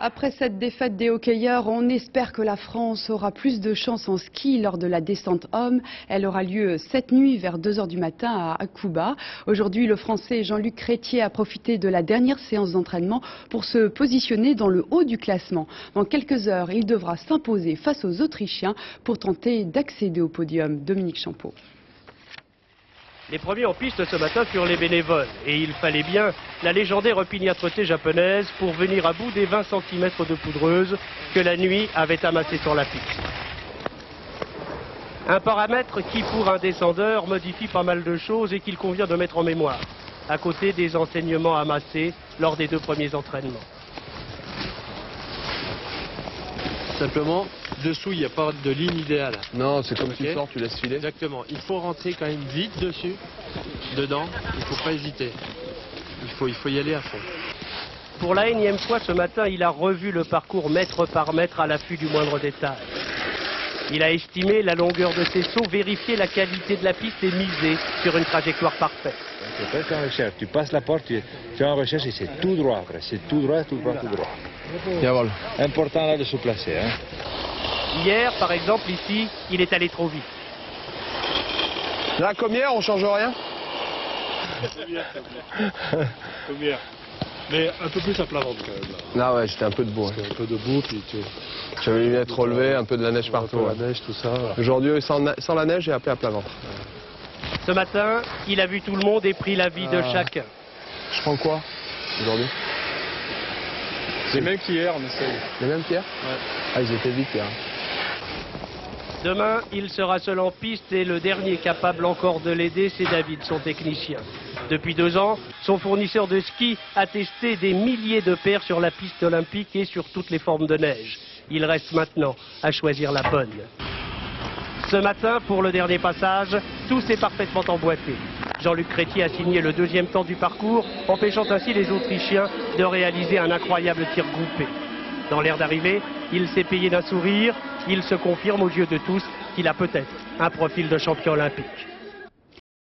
Après cette défaite des hockeyeurs, on espère que la France aura plus de chance en ski lors de la descente homme. Elle aura lieu cette nuit vers 2 h du matin à Cuba. Aujourd'hui, le Français Jean-Luc Crétier a profité de la dernière séance d'entraînement pour se positionner dans le haut du classement. Dans quelques heures, il devra s'imposer face aux Autrichiens pour tenter d'accéder au podium. Dominique Champeau. Les premiers en piste ce matin furent les bénévoles et il fallait bien la légendaire opiniâtreté japonaise pour venir à bout des 20 cm de poudreuse que la nuit avait amassé sur la piste. Un paramètre qui pour un descendeur modifie pas mal de choses et qu'il convient de mettre en mémoire, à côté des enseignements amassés lors des 2 premiers entraînements. Simplement, dessous, il n'y a pas de ligne idéale. Non, c'est comme tu sors, tu laisses filer. Exactement. Il faut rentrer quand même vite dessus, dedans. Il ne faut pas hésiter. Il faut y aller à fond. Pour la énième fois ce matin, il a revu le parcours mètre par mètre à l'affût du moindre détail. Il a estimé la longueur de ses sauts, vérifié la qualité de la piste et misé sur une trajectoire parfaite. C'est presque en recherche. Tu passes la porte, tu es en recherche et c'est tout droit après. C'est tout droit, tout droit, tout droit. Jawohl. Important là de se placer. Hein. Hier, par exemple, ici, il est allé trop vite. Là, comme hier, on change rien. Comme hier. Mais un peu plus à plat ventre quand même. Là. Là, ouais, j'étais un peu debout. Parce un peu debout, puis tu... J'avais les lunettes relevées, un peu de la neige partout. La neige, tout ça. Aujourd'hui, sans la neige, j'ai appelé à plat ventre. Ce matin, il a vu tout le monde et pris l'avis de chacun. Je prends quoi aujourd'hui? C'est même qu'hier, on essaye. Les mêmes qu'hier? Ouais. Ah, ils étaient vite hier. Demain, il sera seul en piste et le dernier capable encore de l'aider, c'est David, son technicien. Depuis 2 ans, son fournisseur de ski a testé des milliers de paires sur la piste olympique et sur toutes les formes de neige. Il reste maintenant à choisir la bonne. Ce matin, pour le dernier passage, tout s'est parfaitement emboîté. Jean-Luc Crétier a signé le 2e temps du parcours, empêchant ainsi les Autrichiens de réaliser un incroyable tir groupé. Dans l'air d'arrivée, il s'est payé d'un sourire. Il se confirme aux yeux de tous qu'il a peut-être un profil de champion olympique.